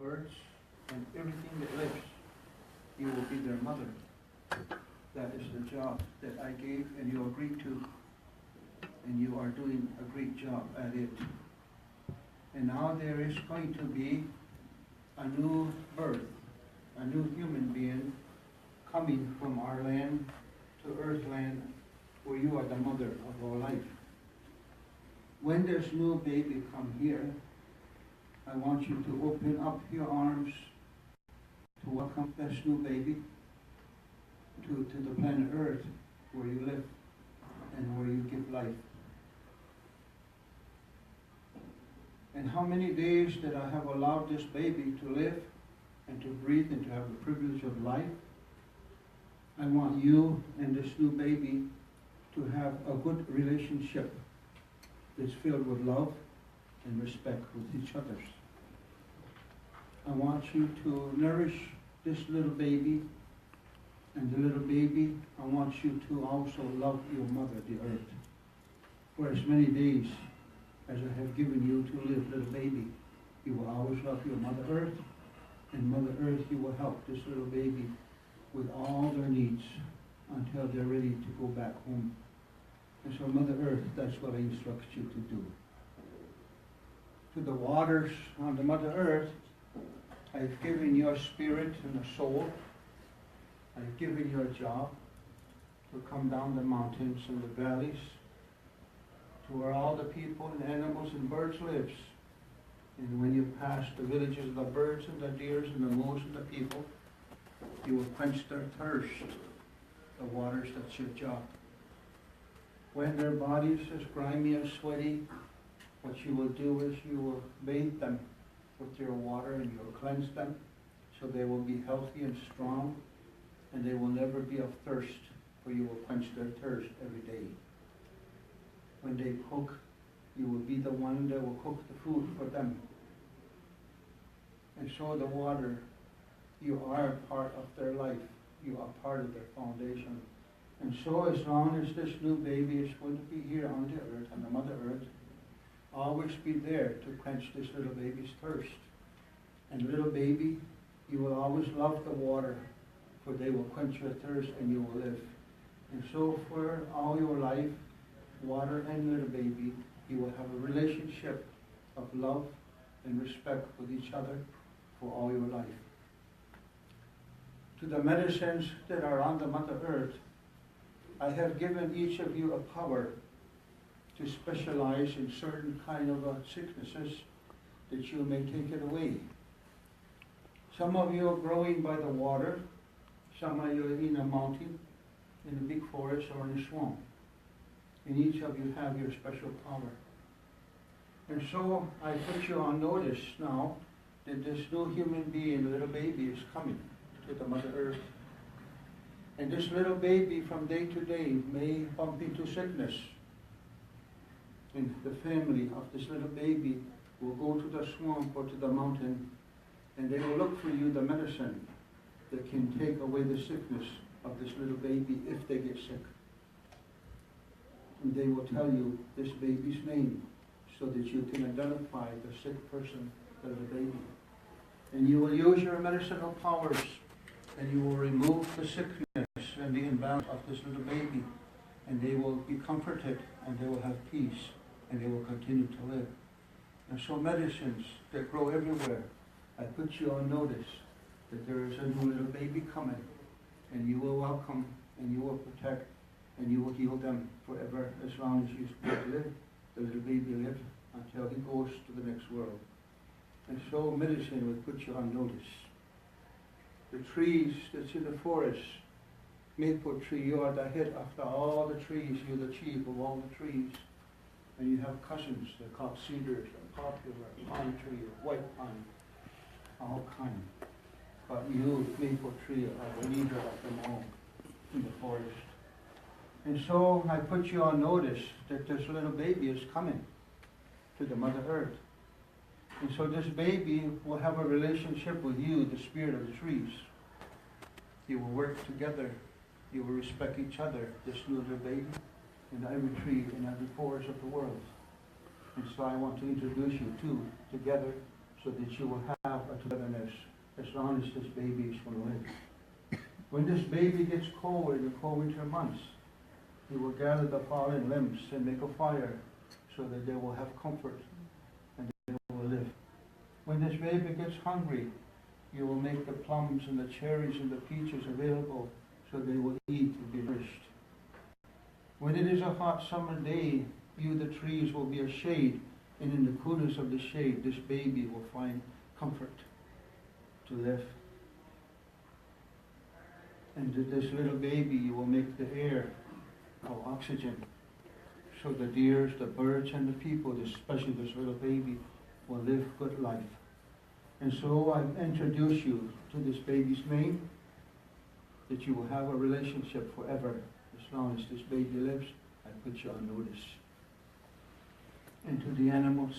birds, and everything that lives. You will be their mother. That is the job that I gave and you agreed to. And you are doing a great job at it. And now there is going to be a new birth, a new human being coming from our land to earth land, where you are the mother of all life. When this new baby come here, I want you to open up your arms to welcome this new baby to the planet Earth, where you live and where you give life. And how many days that I have allowed this baby to live and to breathe and to have the privilege of life, I want you and this new baby to have a good relationship that's filled with love and respect with each other. I want you to nourish this little baby, and the little baby, I want you to also love your mother, the earth. For as many days as I have given you to live, little baby, you will always love your mother earth, and mother earth, you will help this little baby with all their needs until they're ready to go back home. And so mother earth, that's what I instruct you to do. To the waters on the mother earth, I've given you a spirit and a soul. I've given you a job to come down the mountains and the valleys to where all the people and animals and birds lives. And when you pass the villages of the birds and the deers and the moose and the people, you will quench their thirst. The waters, that's your job. When their bodies is grimy and sweaty, what you will do is you will bathe them with your water and you will cleanse them so they will be healthy and strong and they will never be of thirst, for you will quench their thirst every day. When they cook, you will be the one that will cook the food for them. And so the water, you are part of their life. You are part of their foundation. And so as long as this new baby is going to be here on the earth, on the mother earth, always be there to quench this little baby's thirst. And little baby, you will always love the water, for they will quench your thirst and you will live. And so for all your life, water and little baby, you will have a relationship of love and respect with each other for all your life. To the medicines that are on the mother earth, I have given each of you a power to specialize in certain kind of sicknesses that you may take it away. Some of you are growing by the water, some of you are in a mountain, in a big forest or in a swamp. And each of you have your special power. And so I put you on notice now that this new human being, little baby, is coming to the mother earth. And this little baby from day to day may bump into sickness. And the family of this little baby will go to the swamp or to the mountain, and they will look for you the medicine that can take away the sickness of this little baby if they get sick. And they will tell you this baby's name so that you can identify the sick person as a baby. And you will use your medicinal powers and you will remove the sickness and the imbalance of this little baby, and they will be comforted and they will have peace and they will continue to live. And so medicines that grow everywhere, I put you on notice that there is a new little baby coming, and you will welcome and you will protect and you will heal them forever as long as you live. The little baby lives until he goes to the next world. And so medicine will put you on notice. The trees that's in the forest, maple tree, you are the head after all the trees, you're the chief of all the trees. And you have cousins, they're called cedars, and popular, pine tree, white pine, all kind. But you, maple tree, are the leader of them all in the forest. And so I put you on notice that this little baby is coming to the mother earth. And so this baby will have a relationship with you, the spirit of the trees. You will work together. You will respect each other, this little baby, in every tree, in every forest of the world. And so I want to introduce you two together so that you will have a togetherness as long as this baby is going to live. When this baby gets cold in the cold winter months, you will gather the fallen limbs and make a fire so that they will have comfort and they will live. When this baby gets hungry, you will make the plums and the cherries and the peaches available so they will eat and be nourished. When it is a hot summer day, you, the trees, will be a shade, and in the coolness of the shade, this baby will find comfort to live. And to this little baby, you will make the air of oxygen, so the deers, the birds, and the people, especially this little baby, will live good life. And so I introduce you to this baby's name, that you will have a relationship forever. As long as this baby lives, I put you on notice. And to the animals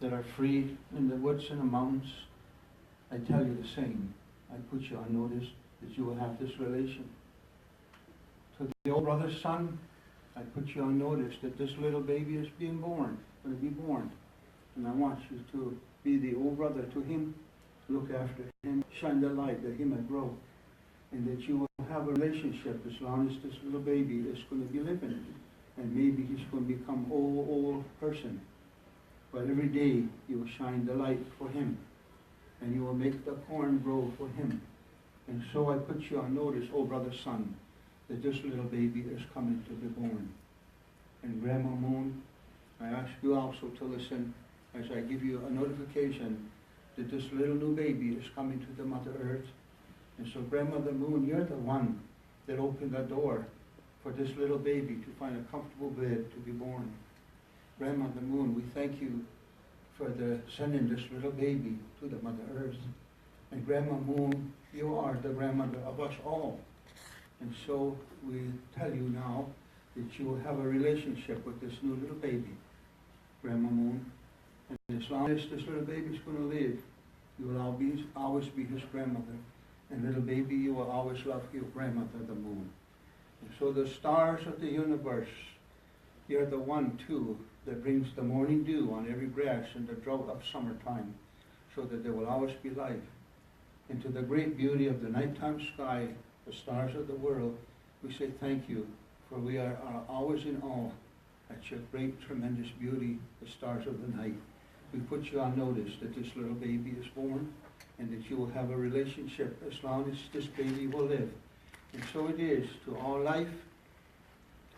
that are free in the woods and the mountains, I tell you the same. I put you on notice that you will have this relation. To the old brother's son, I put you on notice that this little baby is being born, going to be born. And I want you to be the old brother to him, look after him, shine the light that he might grow. And that you will have a relationship as long as this little baby is going to be living. And maybe he's going to become an old person. But every day you will shine the light for him. And you will make the corn grow for him. And so I put you on notice, oh brother son, that this little baby is coming to be born. And Grandma Moon, I ask you also to listen as I give you a notification that this little new baby is coming to the Mother Earth. And so Grandmother Moon, you're the one that opened the door for this little baby to find a comfortable bed to be born. Grandmother Moon, we thank you for sending this little baby to the Mother Earth. And Grandma Moon, you are the grandmother of us all. And so we tell you now that you will have a relationship with this new little baby, Grandma Moon. And as long as this little baby is going to live, you will always be his grandmother. And little baby, you will always love your grandmother, the moon. And so the stars of the universe, you're the one, too, that brings the morning dew on every grass in the drought of summertime, so that there will always be life. And to the great beauty of the nighttime sky, the stars of the world, we say thank you, for we are always in awe at your great, tremendous beauty, the stars of the night. We put you on notice that this little baby is born, and that you will have a relationship as long as this baby will live. And so it is to all life.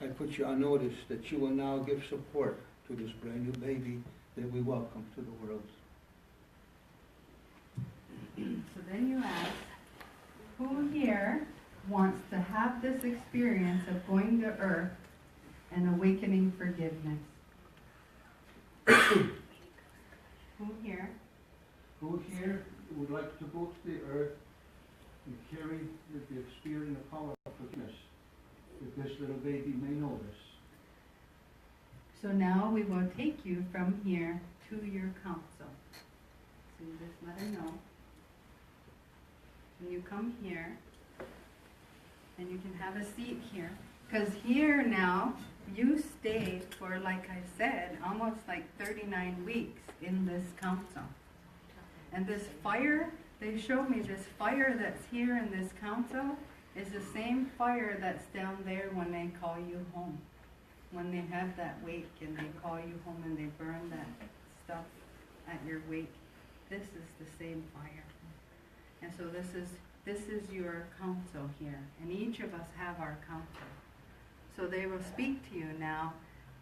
I put you on notice that you will now give support to this brand new baby that we welcome to the world. So then you ask, who here wants to have this experience of going to Earth and awakening forgiveness? Who here? Who here would like to go to the earth and carry the spirit and the power of forgiveness, that this little baby may know this? So now we will take you from here to your council. So you just let her know. And you come here, and you can have a seat here. Because here now, you stayed for, like I said, almost like 39 weeks in this council. And this fire, they showed me this fire that's here in this council is the same fire that's down there when they call you home. When they have that wake and they call you home and they burn that stuff at your wake. This is the same fire. And so this is your council here. And each of us have our council. So they will speak to you now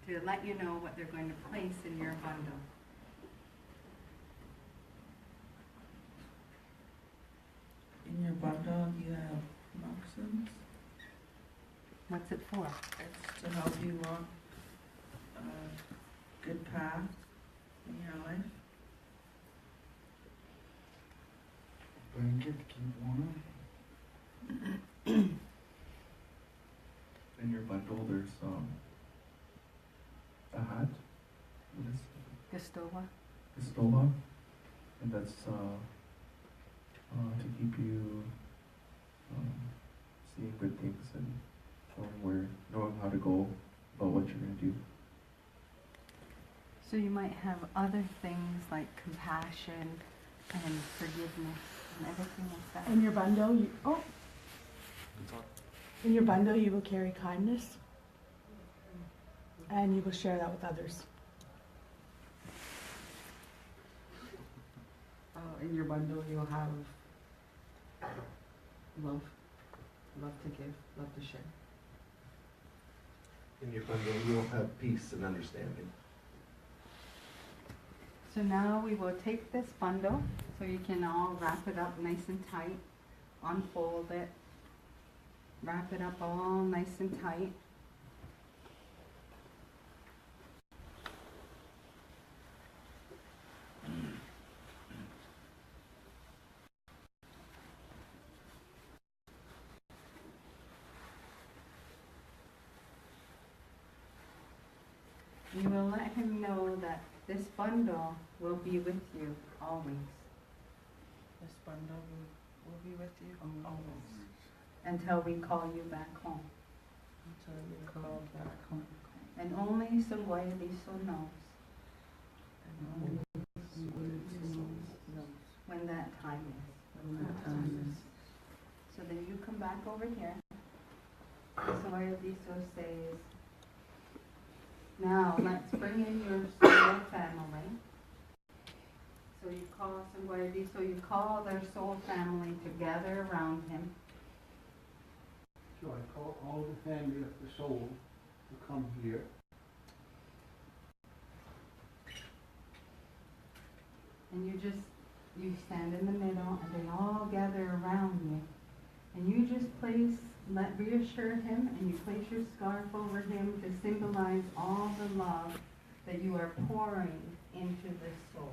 to let you know what they're going to place in your bundle. In your bundle, you have moccasins. What's it for? It's to help you walk a good path in your life. Blanket, keep warm. In your bundle, there's a hat. What is Gastova? Pistola, and that's to keep you seeing good things and knowing how to go about what you're gonna do. So you might have other things like compassion and forgiveness and everything like that. In your bundle, in your bundle, you will carry kindness, and you will share that with others. In your bundle, you'll have love, love to give, love to share. In your bundle, you'll have peace and understanding. So now we will take this bundle, so you can all wrap it up nice and tight, unfold it, wrap it up all nice and tight. You will let him know that this bundle will be with you always, This bundle will be with you always until we call you back home. until you call back home. And only Sungwayadiso knows And only knows when that time is. when that time is. So then you come back over here. Sungwayadiso says, now let's bring in your soul family. So you call Sungwayadiso, you call their soul family to gather around him. So I call all the family of the soul to come here. And you stand in the middle and they all gather around you. And you just reassure him, and you place your scarf over him to symbolize all the love that you are pouring into this soul.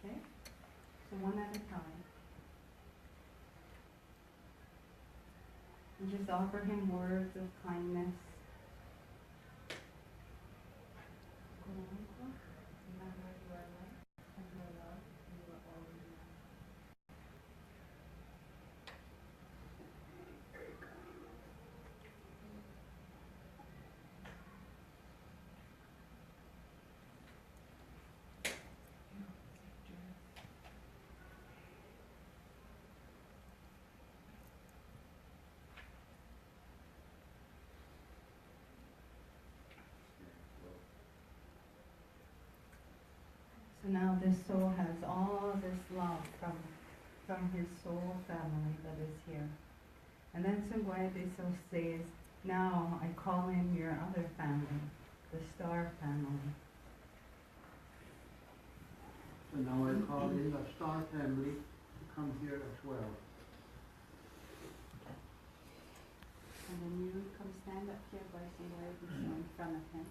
Okay? So one at a time. And just offer him words of kindness. So now this soul has all this love from his soul family that is here. And then Sungwayadiso says, now I call in your other family, the star family. So now I call in the star family to come here as well. And then you come stand up here by Sungwayadiso in front of him.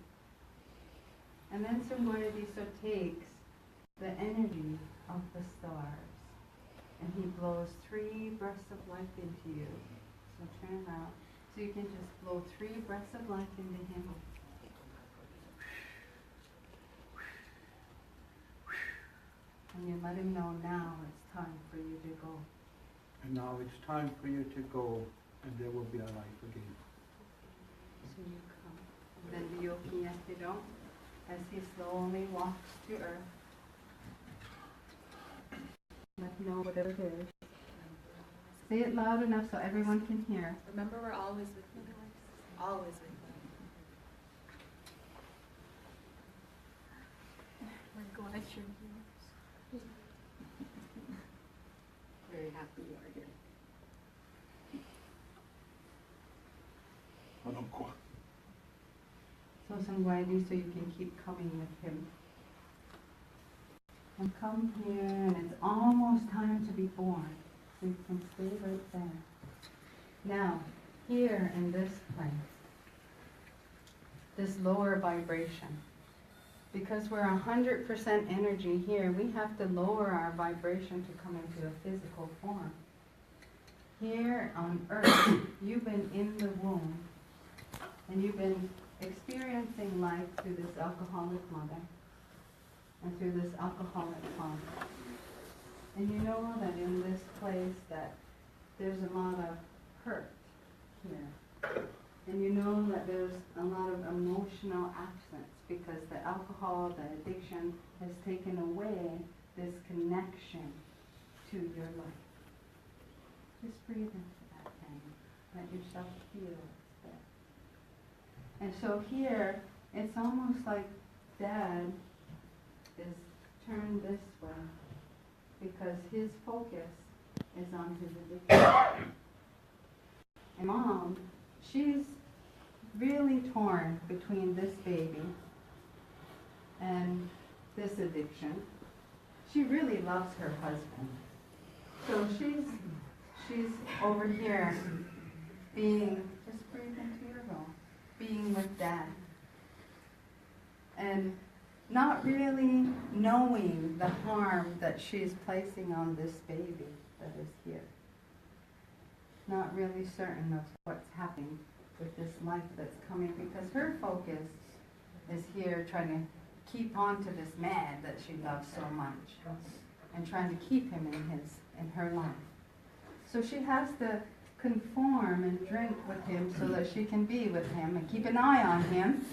And then Sungwayadiso takes the energy of the stars, and he blows 3 breaths of life into you. So turn around. So you can just blow 3 breaths of life into him. And you let him know now it's time for you to go. And now it's time for you to go, and there will be a life again. So you come. And then the Yogi Yetido, as he slowly walks to earth, let him know whatever it is. Say it loud enough so everyone can hear. Remember, we're always with you guys. Always with you. We're glad you're here. Very happy you are here. So Sungwayadiso, so you can keep coming with him. And come here, and it's almost time to be born. So you can stay right there. Now, here in this place, this lower vibration, because we're 100% energy here, we have to lower our vibration to come into a physical form. Here on earth, you've been in the womb, and you've been experiencing life through this alcoholic mother and through this alcoholic father. And you know that in this place that there's a lot of hurt here. And you know that there's a lot of emotional absence because the alcohol, the addiction has taken away this connection to your life. Just breathe into that pain. Let yourself feel it's there. And so here, it's almost like Dad is turned this way because his focus is on his addiction. And Mom, she's really torn between this baby and this addiction. She really loves her husband. So she's over here being, just breathe into your home, being with Dad. And not really knowing the harm that she's placing on this baby that is here. Not really certain of what's happening with this life that's coming because her focus is here trying to keep on to this man that she loves so much and trying to keep him in her life. So she has to conform and drink with him so that she can be with him and keep an eye on him.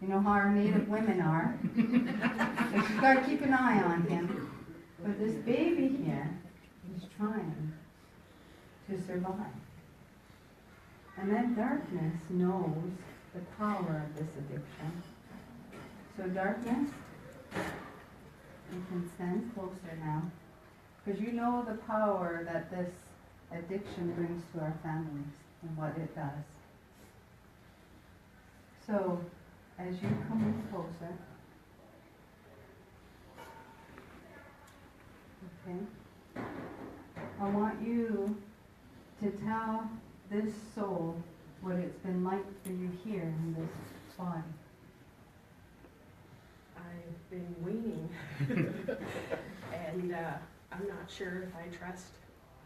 You know how our Native women are. So she's got to keep an eye on him. But this baby here is trying to survive. And then darkness knows the power of this addiction. So darkness, you can stand closer now, because you know the power that this addiction brings to our families and what it does. So, as you come in closer, okay, I want you to tell this soul what it's been like for you here in this body. I've been weaning, and I'm not sure if I trust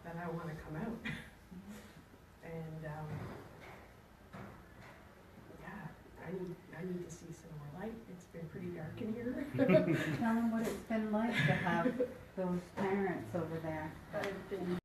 that I want to come out. And yeah, I need to see some more light. It's been pretty dark in here. Tell them what it's been like to have those parents over there. I've been